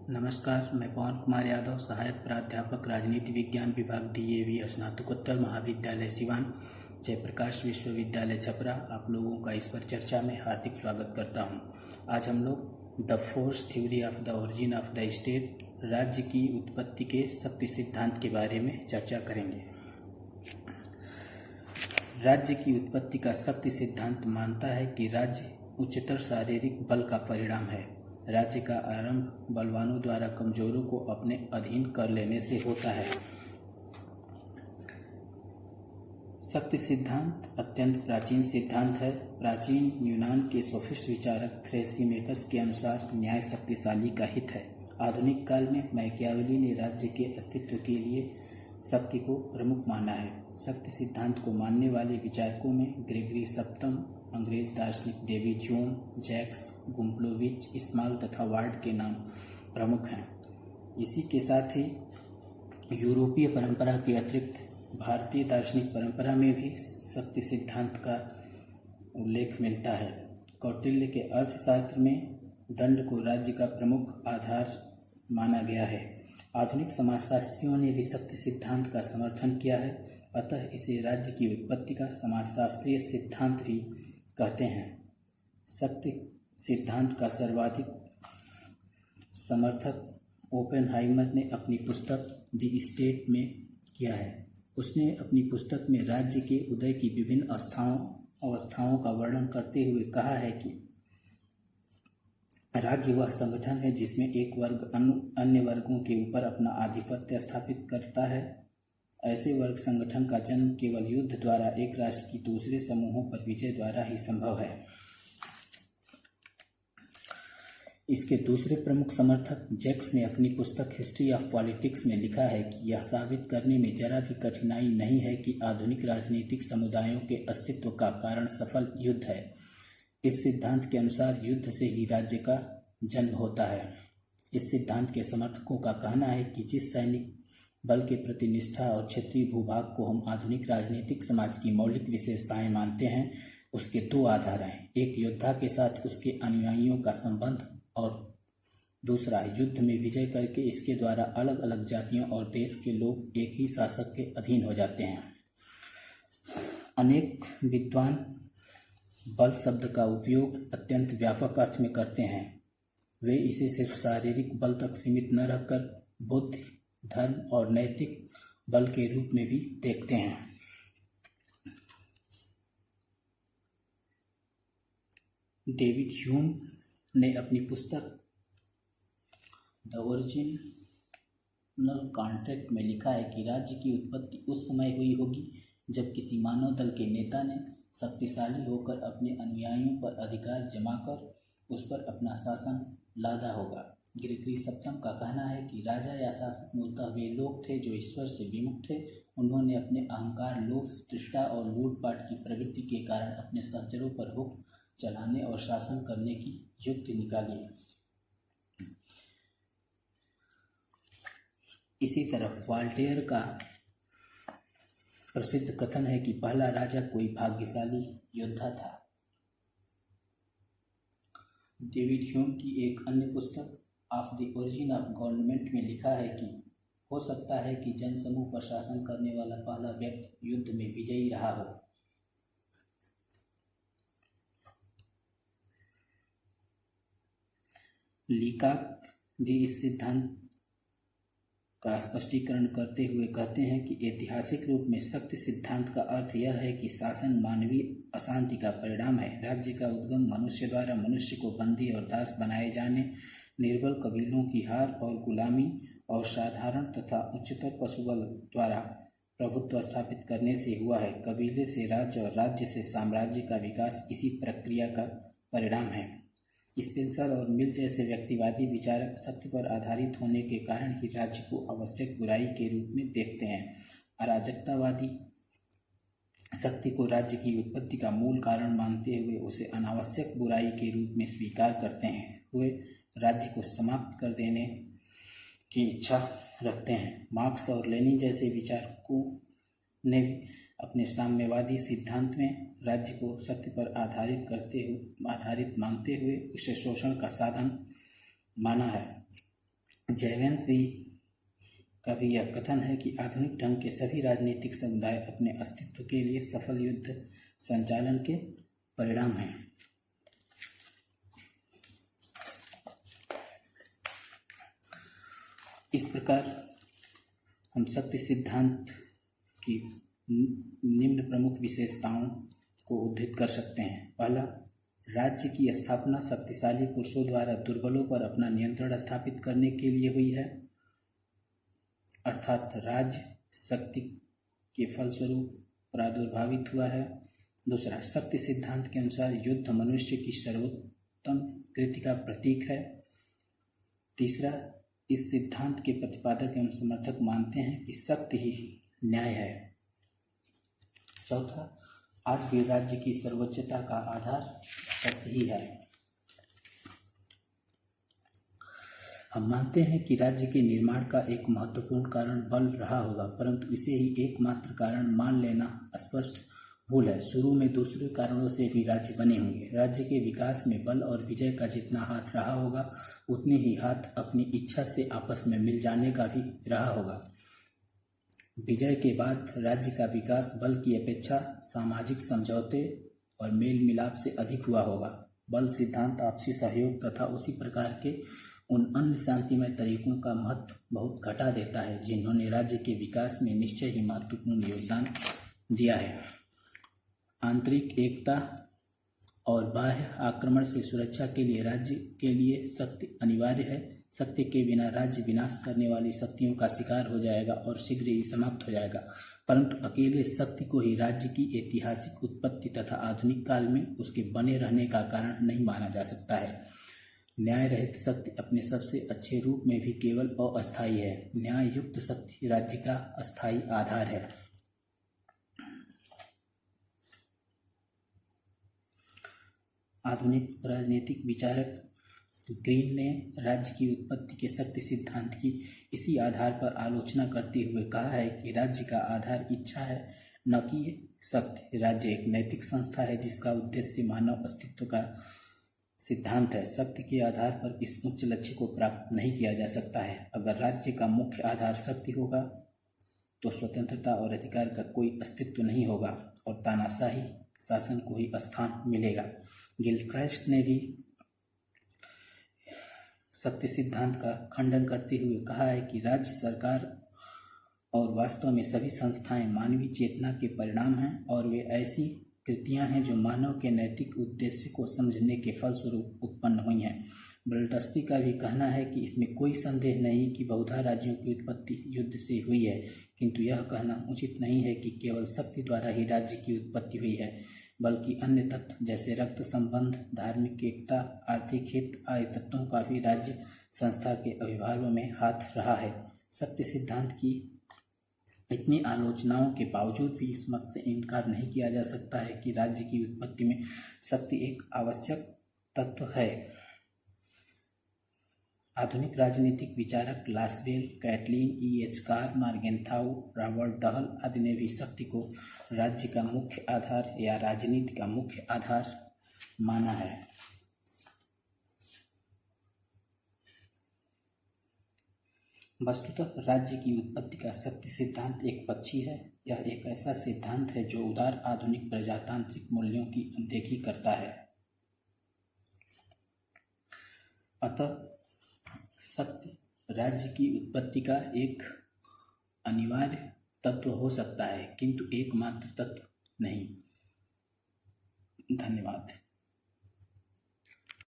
नमस्कार, मैं पवन कुमार यादव, सहायक प्राध्यापक राजनीति विज्ञान विभाग DAV स्नातकोत्तर महाविद्यालय सिवान, जयप्रकाश विश्वविद्यालय छपरा, आप लोगों का इस पर चर्चा में हार्दिक स्वागत करता हूं। आज हम लोग the force theory of the origin of the state, राज्य की उत्पत्ति के शक्ति सिद्धांत के बारे में चर्चा करेंगे। राज्य की उत्पत्ति का शक्ति सिद्धांत मानता है कि राज्य उच्चतर शारीरिक बल का परिणाम है। राज्य का आरंभ बलवानों द्वारा कमजोरों को अपने अधीन कर लेने से होता है। शक्ति सिद्धांत अत्यंत प्राचीन सिद्धांत है। प्राचीन यूनान के सोफिस्ट विचारक थ्रेसिमेकस के अनुसार न्याय शक्तिशाली का हित है। आधुनिक काल में मैकियावेली ने राज्य के अस्तित्व के लिए शक्ति को प्रमुख माना है। शक्ति सिद्धांत को मानने वाले विचारकों में ग्रेगरी सप्तम, अंग्रेज दार्शनिक डेविड ह्यूम, जैक्स, गुम्प्लोविच, स्मॉल तथा वार्ड के नाम प्रमुख हैं। इसी के साथ ही यूरोपीय परंपरा के अतिरिक्त भारतीय दार्शनिक परंपरा में भी शक्ति सिद्धांत का उल्लेख मिलता है। कौटिल्य के अर्थशास्त्र में दंड को राज्य का प्रमुख आधार माना गया है। आधुनिक समाजशास्त्रियों ने भी शक्ति सिद्धांत का समर्थन किया है, अतः इसे राज्य की उत्पत्ति का समाजशास्त्रीय सिद्धांत भी कहते हैं। शक्ति सिद्धांत का सर्वाधिक समर्थक ओपेनहाइमर ने अपनी पुस्तक द स्टेट में किया है। उसने अपनी पुस्तक में राज्य के उदय की विभिन्न अवस्थाओं का वर्णन करते हुए कहा है कि राज्य वह संगठन है जिसमें एक वर्ग अन्य वर्गों के ऊपर अपना आधिपत्य स्थापित करता है। ऐसे वर्ग संगठन का जन्म केवल युद्ध द्वारा एक राष्ट्र की दूसरे समूहों पर विजय द्वारा ही संभव है। इसके दूसरे प्रमुख समर्थक जैक्स ने अपनी पुस्तक हिस्ट्री ऑफ पॉलिटिक्स में लिखा है कि यह साबित करने में जरा भी कठिनाई नहीं है कि आधुनिक राजनीतिक समुदायों के अस्तित्व का कारण सफल युद्ध है। इस सिद्धांत के अनुसार युद्ध से ही राज्य का जन्म होता है। इस सिद्धांत के समर्थकों का कहना है कि जिस सैनिक बल के प्रति निष्ठा और क्षेत्रीय भूभाग को हम आधुनिक राजनीतिक समाज की मौलिक विशेषताएं मानते हैं, उसके दो आधार हैं। एक योद्धा के साथ उसके अनुयायियों का संबंध और दूसरा युद्ध में विजय करके इसके द्वारा अलग अलग जातियों और देश के लोग एक ही शासक के अधीन हो जाते हैं। अनेक विद्वान बल शब्द का उपयोग अत्यंत व्यापक अर्थ में करते हैं। वे इसे सिर्फ शारीरिक बल तक सीमित न रखकर बुद्धि, धर्म और नैतिक बल के रूप में भी देखते हैं। डेविड ह्यूम ने अपनी पुस्तक द ओरिजिनल कॉन्ट्रैक्ट में लिखा है कि राज्य की उत्पत्ति उस समय हुई होगी जब किसी मानव दल के नेता ने शक्तिशाली होकर अपने अनुयायियों पर अधिकार जमाकर उस पर अपना शासन लादा होगा। ग्रेगरी सप्तम का कहना है कि राजा या शासक मूलतः वे लोग थे जो ईश्वर से विमुख थे। उन्होंने अपने अहंकार, लोभ, तृष्णा और लूटपाट की प्रवृत्ति के कारण अपने सहचरों पर हुक्म चलाने और शासन करने की युक्ति निकाली। इसी तरह वॉल्टेयर का प्रसिद्ध कथन है कि पहला राजा कोई भाग्यशाली योद्धा था। डेविड ह्यूम की एक अन्य पुस्तक of the origin of government में लिखा है कि हो सकता है कि जनसमूह पर शासन करने वाला पहला व्यक्ति युद्ध में विजयी रहा हो। लीकाक भी इस सिद्धांत का स्पष्टीकरण करते हुए कहते हैं कि ऐतिहासिक रूप में शक्ति सिद्धांत का अर्थ यह है कि शासन मानवीय अशांति का परिणाम है। राज्य का उद्गम मनुष्य द्वारा मनुष्य को बंदी और दास बनाए जाने, निर्बल कबीलों की हार और गुलामी और साधारण तथा उच्चतर पशुबल द्वारा प्रभुत्व स्थापित करने से हुआ है। कबीले से राज्य और राज्य से साम्राज्य का विकास इसी प्रक्रिया का परिणाम है। स्पेंसर और मिल जैसे व्यक्तिवादी विचारक शक्ति पर आधारित होने के कारण ही राज्य को आवश्यक बुराई के रूप में देखते हैं। अराजकतावादी शक्ति को राज्य की उत्पत्ति का मूल कारण मानते हुए उसे अनावश्यक बुराई के रूप में स्वीकार करते हैं। वे राज्य को समाप्त कर देने की इच्छा रखते हैं। मार्क्स और लेनिन जैसे विचारकों ने अपने साम्यवादी सिद्धांत में राज्य को शक्ति पर आधारित मानते हुए उसे शोषण का साधन माना है। जयवंशी का भी यह कथन है कि आधुनिक ढंग के सभी राजनीतिक समुदाय अपने अस्तित्व के लिए सफल युद्ध संचालन के परिणाम हैं। इस प्रकार हम शक्ति सिद्धांत की निम्न प्रमुख विशेषताओं को उद्धृत कर सकते हैं। पहला, राज्य की स्थापना शक्तिशाली पुरुषों द्वारा दुर्बलों पर अपना नियंत्रण स्थापित करने के लिए हुई है, अर्थात राज्य शक्ति के फलस्वरूप प्रादुर्भावित हुआ है। दूसरा, शक्ति सिद्धांत के अनुसार युद्ध मनुष्य की सर्वोत्तम कृति का प्रतीक है। तीसरा, इस सिद्धांत के प्रतिपादक एवं समर्थक मानते हैं कि शक्ति ही न्याय है। चौथा, आज भी राज्य की सर्वोच्चता का आधार शक्ति ही है। हम मानते हैं कि राज्य के निर्माण का एक महत्वपूर्ण कारण बल रहा होगा, परंतु इसे ही एकमात्र कारण मान लेना स्पष्ट भूल है। शुरू में दूसरे कारणों से भी राज्य बने होंगे। राज्य के विकास में बल और विजय का जितना हाथ रहा होगा, उतने ही हाथ अपनी इच्छा से आपस में मिल जाने का भी रहा होगा। विजय के बाद राज्य का विकास बल की अपेक्षा सामाजिक समझौते और मेल मिलाप से अधिक हुआ होगा। बल सिद्धांत आपसी सहयोग तथा उसी प्रकार के उन अन्य शांतिमय तरीकों का महत्व बहुत घटा देता है जिन्होंने राज्य के विकास में निश्चय ही महत्वपूर्ण योगदान दिया है। आंतरिक एकता और बाह्य आक्रमण से सुरक्षा के लिए राज्य के लिए शक्ति अनिवार्य है। शक्ति के बिना राज्य विनाश करने वाली शक्तियों का शिकार हो जाएगा और शीघ्र ही समाप्त हो जाएगा, परंतु अकेले शक्ति को ही राज्य की ऐतिहासिक उत्पत्ति तथा आधुनिक काल में उसके बने रहने का कारण नहीं माना जा सकता है। न्याय रहित शक्ति अपने सबसे अच्छे रूप में भी केवल अस्थायी है। न्याय युक्त शक्ति राज्य का अस्थायी आधार है। आधुनिक राजनीतिक विचारक ग्रीन ने राज्य की उत्पत्ति के शक्ति सिद्धांत की इसी आधार पर आलोचना करते हुए कहा है कि राज्य का आधार इच्छा है, न कि शक्ति। राज्य एक नैतिक संस्था है जिसका उद्देश्य मानव अस्तित्व का सिद्धांत है। शक्ति के आधार पर इस उच्च लक्ष्य को प्राप्त नहीं किया जा सकता है। अगर राज्य का मुख्य आधार शक्ति होगा तो स्वतंत्रता और अधिकार का कोई अस्तित्व नहीं होगा और तानाशाही शासन को ही स्थान मिलेगा। गिलक्राइस्ट ने भी शक्ति सिद्धांत का खंडन करते हुए कहा है कि राज्य, सरकार और वास्तव में सभी संस्थाएं मानवीय चेतना के परिणाम हैं और वे ऐसी कृतियां हैं जो मानव के नैतिक उद्देश्य को समझने के फलस्वरूप उत्पन्न हुई हैं। बल्टस्टी का भी कहना है कि इसमें कोई संदेह नहीं कि बहुधा राज्यों की उत्पत्ति युद्ध से हुई है, किंतु यह कहना उचित नहीं है कि केवल शक्ति द्वारा ही राज्य की उत्पत्ति हुई है, बल्कि अन्य तत्व जैसे रक्त संबंध, धार्मिक एकता, आर्थिक हित आदि तत्वों का भी राज्य संस्था के अविभाज्य में हाथ रहा है। शक्ति सिद्धांत की इतनी आलोचनाओं के बावजूद भी इस मत से इनकार नहीं किया जा सकता है कि राज्य की उत्पत्ति में शक्ति एक आवश्यक तत्व है। आधुनिक राजनीतिक विचारक Lasswell, Catlin, E.H. Carr, Morgenthau, Robert Dahl आदि ने भी शक्ति को राज्य का मुख्य आधार या राजनीति का मुख्य आधार माना है। वस्तुतः राज्य की उत्पत्ति का शक्ति सिद्धांत एक पक्षी है। यह एक ऐसा सिद्धांत है जो उदार आधुनिक प्रजातांत्रिक मूल्यों की अनदेखी करता है। अतः शक्ति राज्य की उत्पत्ति का एक अनिवार्य तत्व हो सकता है, किंतु एकमात्र तत्व नहीं। धन्यवाद।